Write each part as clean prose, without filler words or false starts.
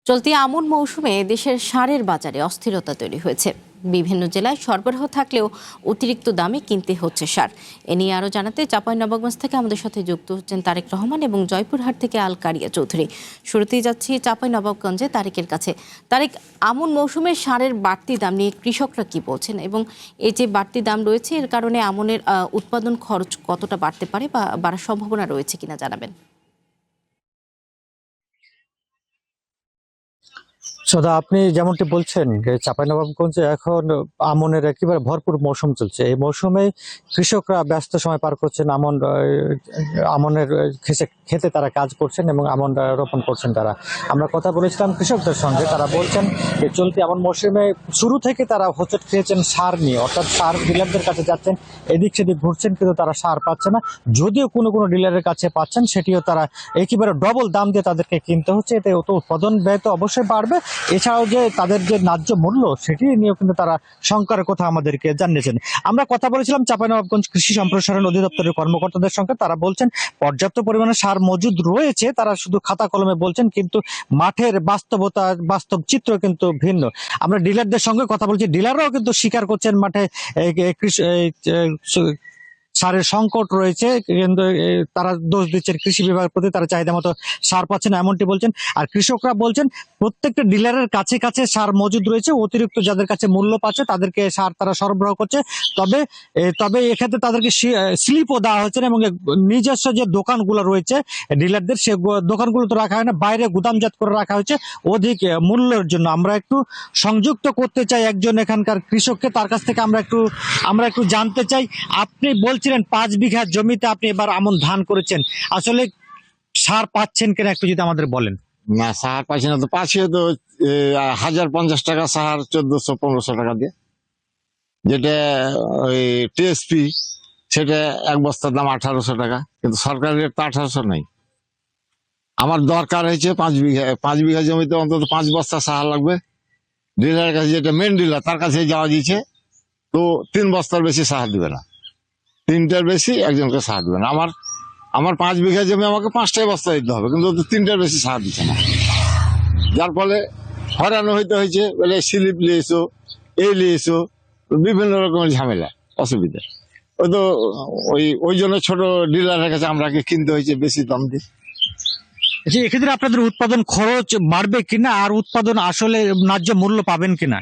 চলতি আমন মৌসুমে দেশের সারের বাজারে অস্থিরতা তৈরি হয়েছে। বিভিন্ন জেলায় সরবরাহ থাকলেও অতিরিক্ত দামে কিনতে হচ্ছে সার। এ নিয়ে আরও জানাতে চাঁপাইনবাবগঞ্জ থেকে আমাদের সাথে যুক্ত হচ্ছেন তারেক রহমান এবং জয়পুরহাট থেকে আল কারিয়া চৌধুরী। শুরুতেই যাচ্ছি চাঁপাইনবাবগঞ্জে তারেকের কাছে। তারেক, আমন মৌসুমে সারের বাড়তি দাম নিয়ে কৃষকরা কি বলছেন এবং এই যে বাড়তি দাম রয়েছে এর কারণে আমনের উৎপাদন খরচ কতটা বাড়তে পারে বা বাড়ার সম্ভাবনা রয়েছে কিনা জানাবেন। সদা আপনি যেমনটি বলছেন যে চাঁপাইনবাবগঞ্জে এখন আমনের একেবারে ভরপুর মৌসুম চলছে। এই মৌসুমে কৃষকরা ব্যস্ত সময় পার করছেন, আমনের খেতে তারা কাজ করছেন এবং আমন রোপণ করছেন তারা। আমরা কথা বলেছিলাম কৃষকদের সঙ্গে, তারা বলছেন যে চলতি আমন মৌসুমে শুরু থেকে তারা হোঁচট খেয়েছেন সার নিয়ে, অর্থাৎ সার ডিলারদের কাছে যাচ্ছেন, এদিক সেদিক ঘুরছেন কিন্তু তারা সার পাচ্ছে না। যদিও কোনো কোনো ডিলারের কাছে পাচ্ছেন সেটিও তারা একেবারে ডবল দাম দিয়ে তাদেরকে কিনতে হচ্ছে। এতে তো উৎপাদন ব্যয় তো অবশ্যই বাড়বে, এছাড়াও যে তাদের যে ন্যায্য মূল্য সেটি নিয়েও কিন্তু তারা শঙ্কার কথা আমাদেরকে জানিয়েছেন। আমরা কথা বলেছিলাম চাঁপাইনবাবগঞ্জ কৃষি সম্প্রসারণ অধিদপ্তরের কর্মকর্তাদের সঙ্গে, তারা বলছেন পর্যাপ্ত পরিমাণে সার মজুদ রয়েছে, তারা শুধু খাতা কলমে বলছেন, কিন্তু মাঠের বাস্তব চিত্র কিন্তু ভিন্ন। আমরা ডিলারদের সঙ্গে কথা বলছি, ডিলাররাও কিন্তু স্বীকার করছেন মাঠে সারের সংকট রয়েছে, কিন্তু তারা দোষ দিচ্ছেন কৃষি বিভাগের প্রতি, তারা চাহিদা মতো সার পাচ্ছে না এমনটি বলছেন। আর কৃষকরা বলছেন প্রত্যেকটা ডিলারের কাছে কাছে সার মজুদ রয়েছে, অতিরিক্ত যাদের কাছে মূল্য পাচ্ছে তাদেরকে সার তারা সরবরাহ করছে। তবে এক্ষেত্রে তাদেরকে স্লিপও দেওয়া হচ্ছে এবং নিজস্ব যে দোকানগুলো রয়েছে ডিলারদের, সে দোকানগুলো তো রাখা হয় না, বাইরে গুদামজাত করে রাখা হয়েছে অধিক মূল্যের জন্য। আমরা একটু সংযুক্ত করতে চাই একজন এখানকার কৃষককে, তার কাছ থেকে আমরা একটু জানতে চাই। আপনি বলছিলেন 5 বিঘা জমিতে আপনি এবার আমন ধান করেছেন, আসলে সার পাচ্ছেন কিনা একটু যদি আমাদের বলেন। না, সাহার পাইছি না তো, পাচ্ছি তো 1050 টাকা সাহার, 1400-1500 টাকা দিয়ে, যেটা ওই টিএসপি সেটা এক বস্তার দাম 1800 টাকা, কিন্তু সরকারি রেট তো 1800 নাই। আমার দরকার হয়েছে 5 বিঘা জমিতে অন্তত 5 বস্তা সাহার লাগবে। ডিলারের কাছে, যেটা মেন ডিলার, তার কাছে যাওয়া দিয়েছে তো 3 বস্তার বেশি সাহার দিবে না, 3টার বেশি একজনকে সাহার দিবে না। আমার 5 বিঘা জমি, আমাকে 5টাই বস্তা দিতে হবে, কিন্তু 3টার বেশি সাহার দিচ্ছে না, যার ফলে হয়রানো হইতে হয়েছে। বলে স্লিপ নিয়েছো, এই নিয়েছো, বিভিন্ন রকমের ঝামেলা অসুবিধা। ওই জন্য ছোট ডিলারের কাছে আমরা কিনতে হয়েছে বেশি দাম দিয়ে। এক্ষেত্রে আপনাদের উৎপাদন খরচ বাড়বে কিনা, আর উৎপাদন আসলে ন্যায্য মূল্য পাবেন কিনা?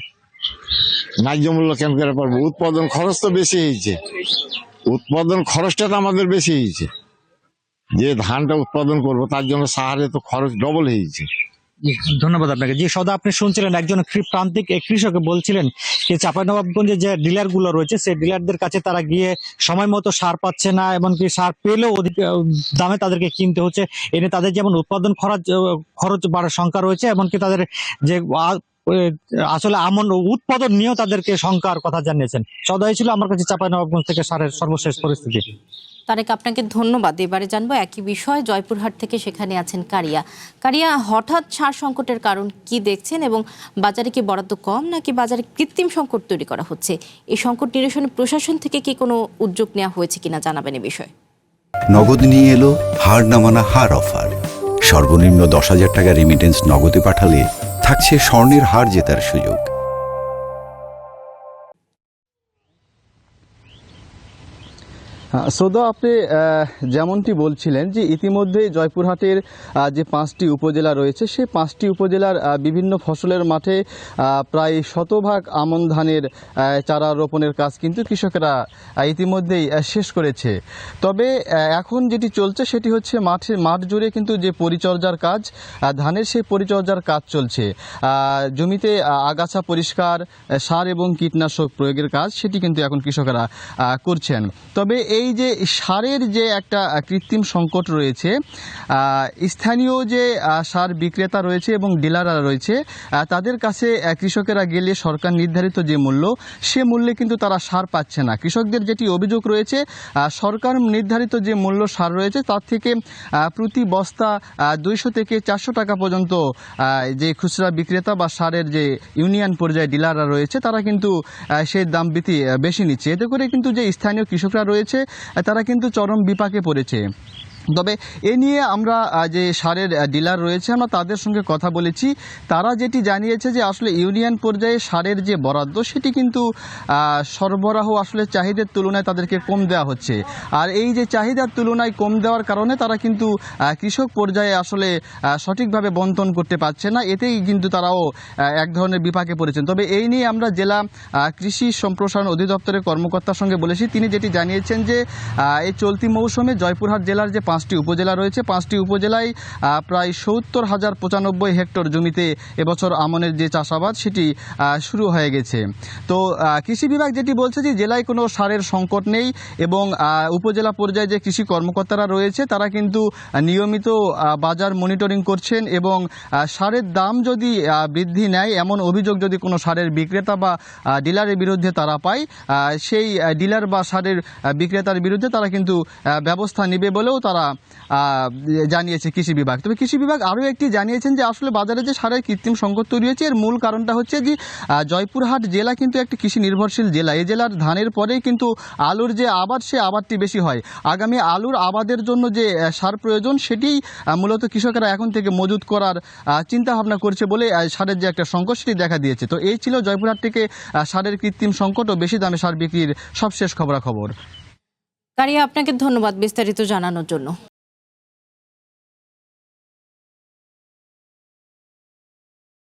ন্যায্য মূল্য কেন করে পারবো? উৎপাদন খরচ তো বেশি হয়েছে, উৎপাদন খরচটা তো আমাদের বেশি হয়েছে। যে ধানটা উৎপাদন করবো তার জন্য সাহারে তো খরচ ডবল হয়েছে। ধন্যবাদ আপনাকে। যে সদা আপনি শুনছিলেন একজন প্রান্তিক কৃষক বলছিলেন যে চাঁপাইনবাবগঞ্জে যে ডিলার গুলো রয়েছে সেই ডিলারদের কাছে তারা গিয়ে সময় মতো সার পাচ্ছে না, এমনকি সার পেলেও অধিক দামে তাদেরকে কিনতে হচ্ছে। এনে তাদের যেমন উৎপাদন খরচ বাড়ার শঙ্কা রয়েছে, এমনকি তাদের যে আসলে আমন উৎপাদন নিয়েও তাদেরকে শঙ্কার কথা জানিয়েছেন। সদাই ছিল আমার কাছে চাঁপাইনবাবগঞ্জ থেকে সারের সর্বশেষ পরিস্থিতি। তারেক, আপনাকে ধন্যবাদ। এবারে জানবো একই বিষয়, জয়পুরহাট থেকে, সেখানে আছেন কারিয়া। হঠাৎ সার সংকটের কারণ কি দেখছেন এবং বাজারে কি বরাদ্দ কম নাকি বাজারে কৃত্রিম সংকট তৈরি করা হচ্ছে? এই সংকট নিরসনে প্রশাসন থেকে কি কোনো উদ্যোগ নেওয়া হয়েছে কিনা জানাবেন এ বিষয়ে। নগদ নিয়ে এলো হার নামানা হার অফার। সর্বনিম্ন 10,000 টাকা রেমিটেন্স নগদে পাঠালে থাকছে স্বর্ণের হার জেতার সুযোগ। শ্রদ্ধা, আপনি যেমনটি বলছিলেন যে ইতিমধ্যে জয়পুরহাটের যে 5টি উপজেলা রয়েছে সেই 5টি উপজেলার বিভিন্ন ফসলের মাঠে প্রায় 100% আমন ধানের চারা রোপণের কাজ কিন্তু কৃষকেরা ইতিমধ্যেই শেষ করেছে। তবে এখন যেটি চলছে সেটি হচ্ছে মাঠ জুড়ে কিন্তু যে পরিচর্যার কাজ, ধানের সেই পরিচর্যার কাজ চলছে। জমিতে আগাছা পরিষ্কার, সার এবং কীটনাশক প্রয়োগের কাজ সেটি কিন্তু এখন কৃষকেরা করছেন। তবে এই যে সারের যে একটা কৃত্রিম সংকট রয়েছে, স্থানীয় যে সার বিক্রেতা রয়েছে এবং ডিলাররা রয়েছে তাদের কাছে কৃষকেরা গেলে সরকার নির্ধারিত যে মূল্য, সে মূল্যে কিন্তু তারা সার পাচ্ছে না। কৃষকদের যেটি অভিযোগ রয়েছে, সরকার নির্ধারিত যে মূল্য সার রয়েছে তার থেকে প্রতি বস্তা 200 থেকে 400 টাকা পর্যন্ত যে খুচরা বিক্রেতা বা সারের যে ইউনিয়ন পর্যায়ে ডিলাররা রয়েছে তারা কিন্তু সেই দাম বেশি নিচ্ছে। এতে করে কিন্তু যে স্থানীয় কৃষকরা রয়েছে তারা কিন্তু চরম বিপাকে পড়েছে। তবে এ নিয়ে আমরা যে সারের ডিলার রয়েছে আমরা তাদের সঙ্গে কথা বলেছি। তারা যেটি জানিয়েছে যে আসলে ইউনিয়ন পর্যায়ে সারের যে বরাদ্দ সেটি কিন্তু সরবরাহ আসলে চাহিদার তুলনায় তাদেরকে কম দেওয়া হচ্ছে। আর এই যে চাহিদার তুলনায় কম দেওয়ার কারণে তারা কিন্তু কৃষক পর্যায়ে আসলে সঠিকভাবে বন্টন করতে পারছে না, এতেই কিন্তু তারাও এক ধরনের বিপাকে পড়েছেন। তবে এই নিয়ে আমরা জেলা কৃষি সম্প্রসারণ অধিদপ্তরের কর্মকর্তার সঙ্গে বলেছি। তিনি যেটি জানিয়েছেন যে এই চলতি মৌসুমে জয়পুরহাট জেলার যে 5টি উপজেলা রয়েছে 5টি উপজেলায় প্রায় 70,095 হেক্টর জমিতে এবছর আমনের যে চাষাবাদ সেটি শুরু হয়ে গেছে। তো কৃষি বিভাগ যেটি বলছে যে জেলায় কোনো সারের সংকট নেই এবং উপজেলা পর্যায়ে যে কৃষি কর্মকর্তারা রয়েছে তারা কিন্তু নিয়মিত বাজার মনিটরিং করছেন এবং সারের দাম যদি বৃদ্ধি নেয় এমন অভিযোগ যদি কোনো সারের বিক্রেতা বা ডিলারের বিরুদ্ধে তারা পায় সেই ডিলার বা সারের বিক্রেতার বিরুদ্ধে তারা কিন্তু ব্যবস্থা নেবে বলেও তারা জানিয়েছে কৃষি বিভাগ। তবে কৃষি বিভাগ আরও একটি জানিয়েছেন যে আসলে বাজারে যে সারের কৃত্রিম সংকট তৈরি হয়েছে এর মূল কারণটা হচ্ছে যে জয়পুরহাট জেলা কিন্তু একটি কৃষি নির্ভরশীল জেলা। এই জেলার ধানের পরেই কিন্তু আলুর যে আবাদ সে আবাদটি বেশি হয়। আগামী আলুর আবাদের জন্য যে সার প্রয়োজন সেটি মূলত কৃষকেরা এখন থেকে মজুত করার চিন্তা ভাবনা করছে বলে সারের যে একটা সংকট সেটি দেখা দিয়েছে। তো এই ছিল জয়পুরহাট থেকে সারের কৃত্রিম সংকট ও বেশি দামে সার বিক্রির সবশেষ খবরাখবর। কারিয়া, আপনাকে ধন্যবাদ বিস্তারিত জানানোর জন্য।